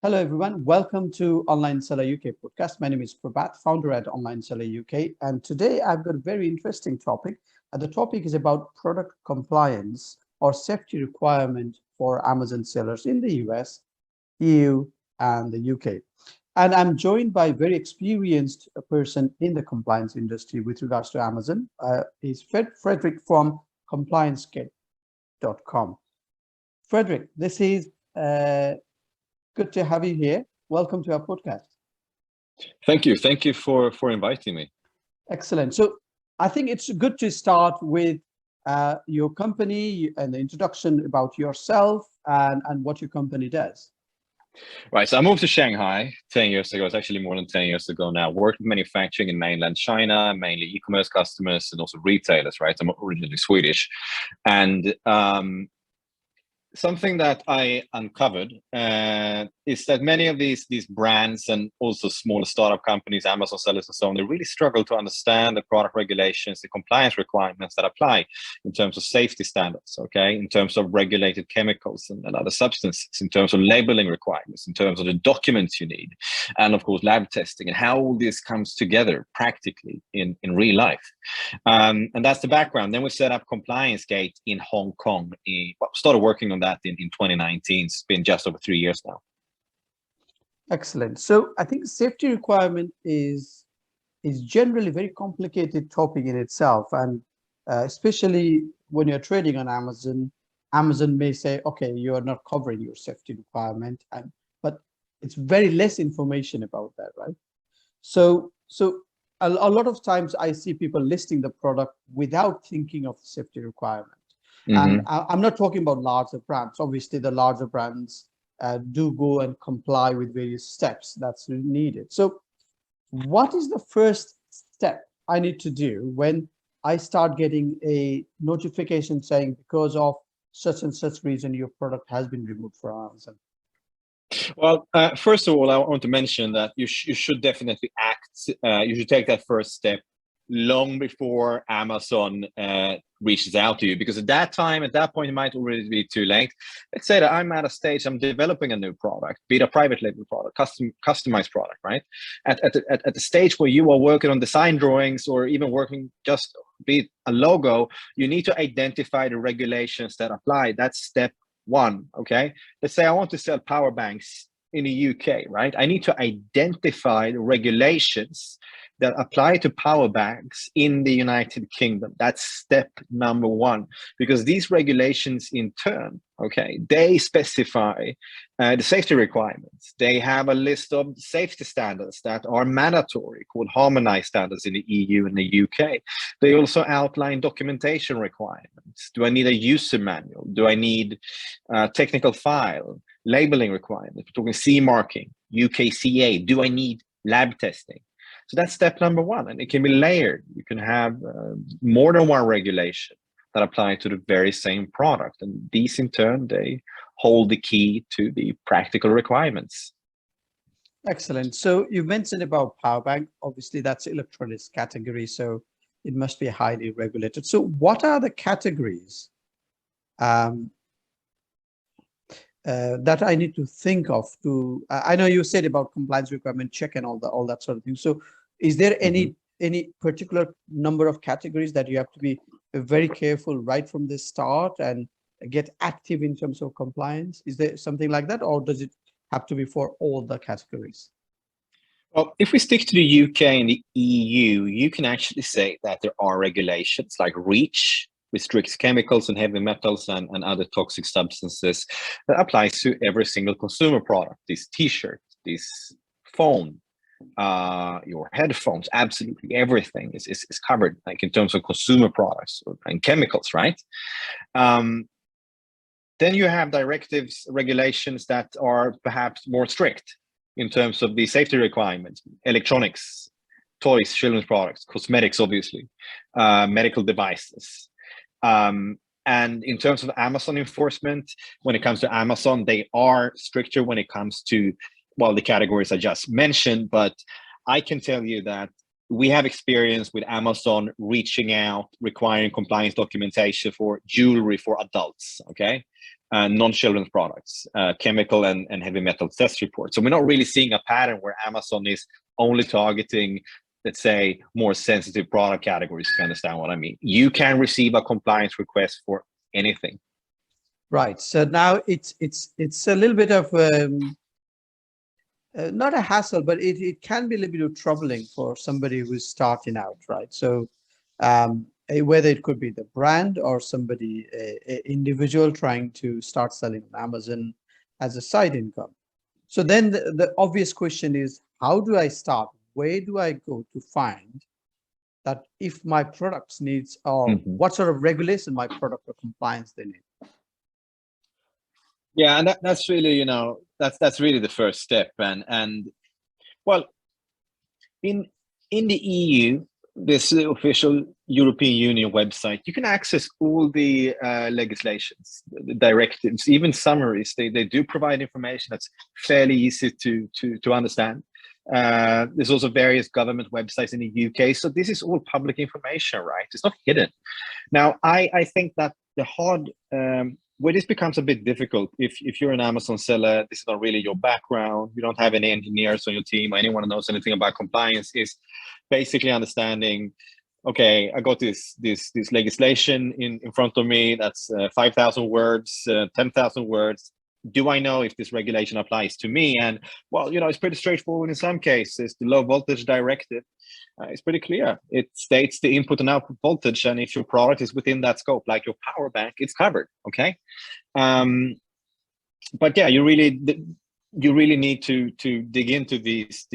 Hello, everyone. Welcome to Online Seller UK podcast. My name is Prabhat, founder at Online Seller UK. And today I've got a very interesting topic. The topic is about product compliance or safety requirement for Amazon sellers in the US, EU, and the UK. And I'm joined by a very experienced person in the compliance industry with regards to Amazon. He's Fredrik from compliancegate.com. Fredrik, this is good to have you here. Welcome to our podcast. Thank you. Thank you for inviting me. Excellent. So I think it's good to start with your company and the introduction about yourself and what your company does. Right. So I moved to Shanghai 10 years ago. It's actually more than 10 years ago now. Worked with manufacturing in mainland China, mainly e-commerce customers and also retailers, right? I'm originally Swedish. And something that I uncovered is that many of these brands and also smaller startup companies, Amazon sellers and so on, they really struggle to understand the product regulations, the compliance requirements that apply in terms of safety standards, okay, in terms of regulated chemicals and other substances, in terms of labeling requirements, in terms of the documents you need, and of course lab testing and how all this comes together practically in real life. And that's the background. Then we set up Compliance Gate in Hong Kong. Started working on that in 2019. It's been just over 3 years now. Excellent. So I think safety requirement is generally a very complicated topic in itself. And especially when you're trading on Amazon, Amazon may say, okay, you are not covering your safety requirement, but it's very less information about that, right? So a lot of times I see people listing the product without thinking of the safety requirement. And I'm not talking about larger brands. Obviously, the larger brands do go and comply with various steps that's needed. So what is the first step I need to do when I start getting a notification saying because of such and such reason, your product has been removed from Amazon? Well, first of all, I want to mention that you should definitely act. You should take that first step long before Amazon reaches out to you, because at that point, it might already be too late. Let's say that I'm at a stage, I'm developing a new product, be it a private label product, customized product, right? At the stage where you are working on design drawings or even working just be it a logo, you need to identify the regulations that apply. That's step one, okay? Let's say I want to sell power banks in the UK, right? I need to identify the regulations that apply to power banks in the United Kingdom. That's step number one, because these regulations in turn, okay, they specify the safety requirements. They have a list of safety standards that are mandatory, called harmonized standards in the EU and the UK. They also outline documentation requirements. Do I need a user manual? Do I need a technical file? Labeling requirements, we're talking CE marking, UKCA. Do I need lab testing? So that's step number one, and it can be layered. You can have more than one regulation that apply to the very same product, and these in turn, they hold the key to the practical requirements. Excellent. So you mentioned about power bank. Obviously, that's electronics category, so it must be highly regulated. So what are the categories that I need to think of to? I know you said about compliance requirement check and all that sort of thing. So is there any particular number of categories that you have to be very careful right from the start and get active in terms of compliance? Is there something like that, or does it have to be for all the categories? Well, if we stick to the UK and the EU, you can actually say that there are regulations like REACH, restricts chemicals and heavy metals and other toxic substances, that applies to every single consumer product. This t-shirt, this phone, your headphones, absolutely everything is covered, like in terms of consumer products and chemicals, right? Then you have directives, regulations that are perhaps more strict in terms of the safety requirements, electronics, toys, children's products, cosmetics, obviously, medical devices. And in terms of Amazon enforcement, when it comes to Amazon, they are stricter when it comes to, well, the categories I just mentioned. But I can tell you that we have experience with Amazon reaching out, requiring compliance documentation for jewelry for adults, okay? non-children's products, chemical and heavy metal test reports. So we're not really seeing a pattern where Amazon is only targeting, let's say, more sensitive product categories, if you understand what I mean. You can receive a compliance request for anything. Right. So now it's a little bit of not a hassle, but it can be a little bit of troubling for somebody who's starting out, right? So whether it could be the brand or somebody, a individual trying to start selling on Amazon as a side income. So then the obvious question is, how do I start? Where do I go to find that if my products needs, or what sort of regulation my product or compliance they need? Yeah, and that's really, you know, that's really the first step. And well, in the EU, this official European Union website, you can access all the legislations, the directives, even summaries. They do provide information that's fairly easy to understand. There's also various government websites in the UK. So this is all public information, right? It's not hidden. Now, I think that the hard, where this becomes a bit difficult, if you're an Amazon seller, this is not really your background, you don't have any engineers on your team, or anyone who knows anything about compliance, is basically understanding, okay, I got this legislation in front of me that's 5,000 words, 10,000 words. Do I know if this regulation applies to me? And well, you know, it's pretty straightforward in some cases. The low voltage directive, it's pretty clear. It states the input and output voltage, and if your product is within that scope, like your power bank, it's covered. Okay, but yeah, you really need to dig into these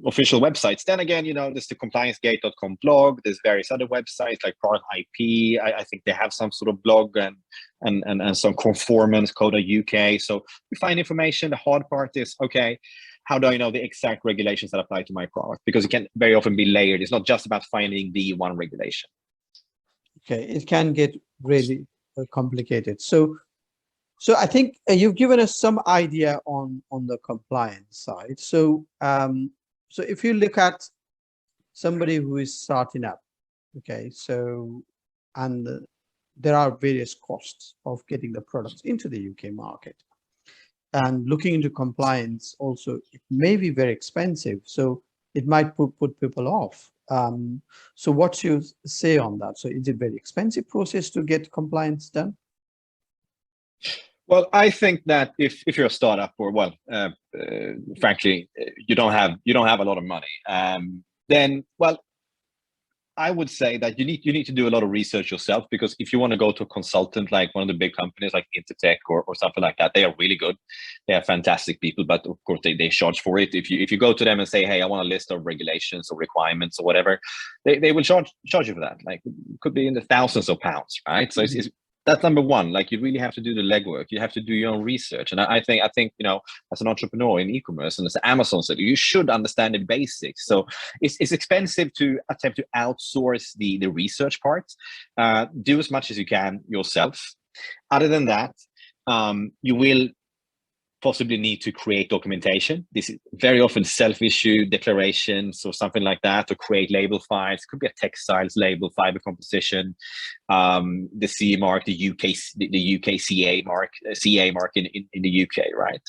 official websites. Then again, you know, there's the compliancegate.com blog. There's various other websites like Product IP. I think they have some sort of blog and some conformance code.uk. So we find information. The hard part is, okay, how do I know the exact regulations that apply to my product? Because it can very often be layered. It's not just about finding the one regulation. Okay, it can get really complicated. So I think you've given us some idea on the compliance side. So so if you look at somebody who is starting up, okay, so and there are various costs of getting the products into the UK market, and looking into compliance also, it may be very expensive, so it might put people off. So what's your say on that? So is it very expensive process to get compliance done? Well, I think that if you're a startup, or well, frankly, you don't have a lot of money, then well, I would say that you need to do a lot of research yourself, because if you want to go to a consultant like one of the big companies like Intertech or something like that, they are really good. They are fantastic people, but of course they charge for it. If you go to them and say, hey, I want a list of regulations or requirements or whatever, they will charge you for that. Like, it could be in the thousands of pounds, right? So it's that's number one. Like, you really have to do the legwork. You have to do your own research. And I think, you know, as an entrepreneur in e-commerce and as Amazon said, you should understand the basics. So it's expensive to attempt to outsource the research part. Do as much as you can yourself. Other than that, you will possibly need to create documentation. This is very often self-issue declarations or something like that, or create label files. It could be a textiles label, fiber composition, the CE mark, the UK CA mark in the UK, right?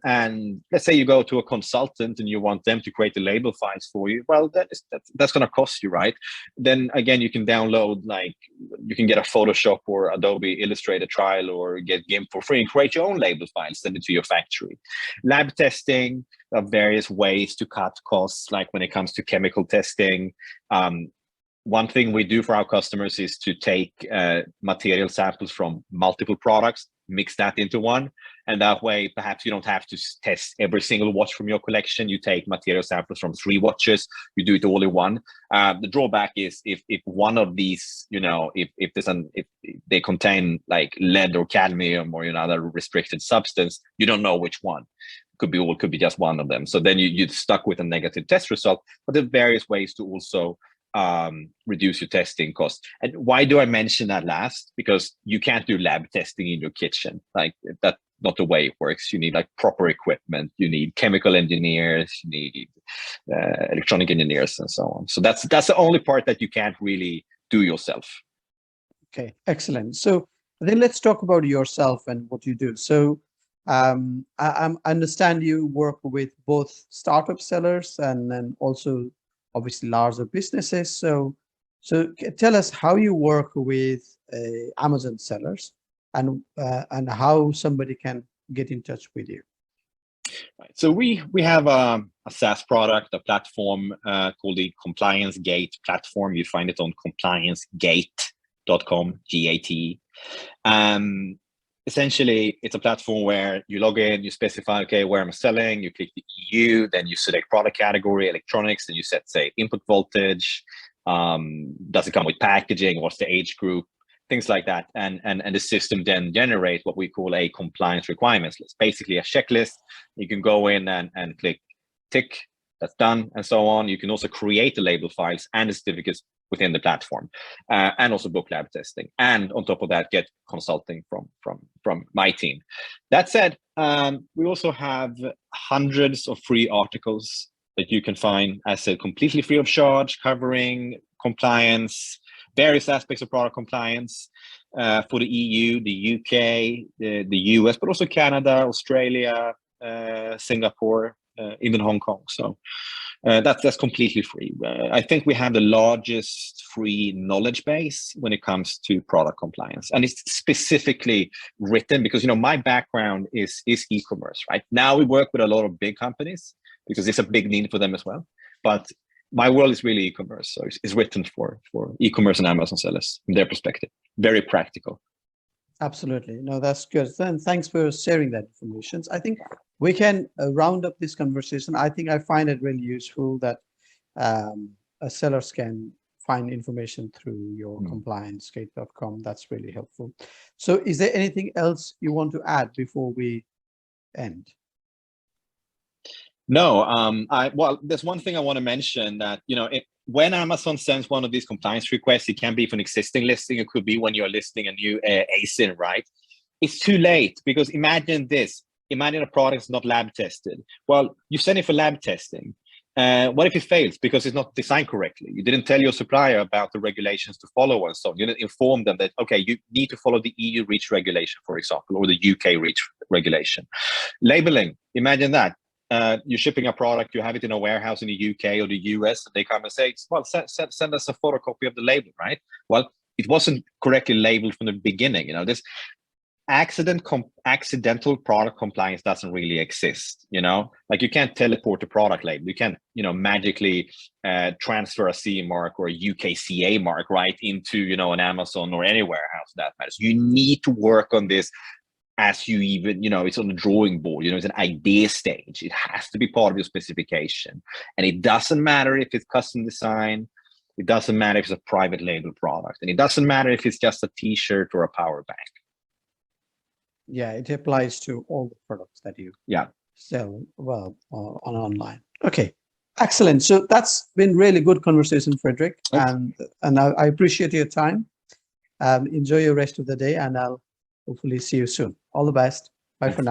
And let's say you go to a consultant and you want them to create the label files for you. Well, that's going to cost you, right? Then again, you can download, like, you can get a Photoshop or Adobe Illustrator trial or get GIMP for free and create your own label files, send it to your factory. Lab testing, there are various ways to cut costs, like when it comes to chemical testing. One thing we do for our customers is to take material samples from multiple products, mix that into one, and that way perhaps you don't have to test every single watch from your collection. You take material samples from 3 watches, you do it all in one. The drawback is if one of these, you know, if they contain like lead or cadmium or another restricted substance, you don't know which one. Could be just one of them. So then you're stuck with a negative test result. But there are various ways to also reduce your testing costs. And why do I mention that last? Because you can't do lab testing in your kitchen. Like, that's not the way it works. You need like proper equipment. You need chemical engineers. You need electronic engineers, and so on. So that's the only part that you can't really do yourself. Okay, excellent. So Then let's talk about yourself and what you do. So I understand you work with both startup sellers and then also obviously larger businesses. So tell us how you work with Amazon sellers and how somebody can get in touch with you. Right. So we have a SaaS product, a platform called the Compliance Gate platform. You find it on compliancegate.com, GAT. Essentially, it's a platform where you log in, you specify, okay, where I'm selling, you click the EU, then you select product category, electronics, and you set, say, input voltage. Does it come with packaging? What's the age group? Things like that. And the system then generates what we call a compliance requirements list, basically a checklist. You can go in and click tick, that's done, and so on. You can also create the label files and the certificates within the platform, and also book lab testing. And on top of that, get consulting from my team. That said, we also have hundreds of free articles that you can find, as I said, completely free of charge, covering compliance, various aspects of product compliance for the EU, the UK, the US, but also Canada, Australia, Singapore, even Hong Kong. So that's completely free. I think we have the largest free knowledge base when it comes to product compliance, and it's specifically written because my background is e-commerce. Right now, we work with a lot of big companies because it's a big need for them as well. But my world is really e-commerce, so it's written for e-commerce and Amazon sellers from their perspective. Very practical. Absolutely. No, that's good. Then thanks for sharing that information. I think we can round up this conversation. I think I find it really useful that sellers can find information through your compliancegate.com. That's really helpful. So is there anything else you want to add before we end? No, well, there's one thing I want to mention that, when Amazon sends one of these compliance requests, it can be for an existing listing. It could be when you're listing a new ASIN, right? It's too late because imagine this. Imagine a product is not lab tested. Well, you send it for lab testing. What if it fails because it's not designed correctly? You didn't tell your supplier about the regulations to follow and so on. You didn't inform them that, okay, you need to follow the EU REACH regulation, for example, or the UK REACH regulation. Labeling, imagine that. You're shipping a product, you have it in a warehouse in the UK or the US, and they come and say, well, send us a photocopy of the label, right? Well, it wasn't correctly labeled from the beginning. This accidental product compliance doesn't really exist. Like you can't teleport a product label. You can't, magically transfer a CE mark or a UKCA mark right into, an Amazon or any warehouse that matters. You need to work on this as you even, it's on the drawing board, it's an idea stage. It has to be part of your specification. And it doesn't matter if it's custom design. It doesn't matter if it's a private label product. And it doesn't matter if it's just a t-shirt or a power bank. Yeah, it applies to all the products that you sell on online. Okay, excellent. So that's been really good conversation, Fredrik. And I appreciate your time. Enjoy your rest of the day, and I'll hopefully see you soon. All the best. Bye for now.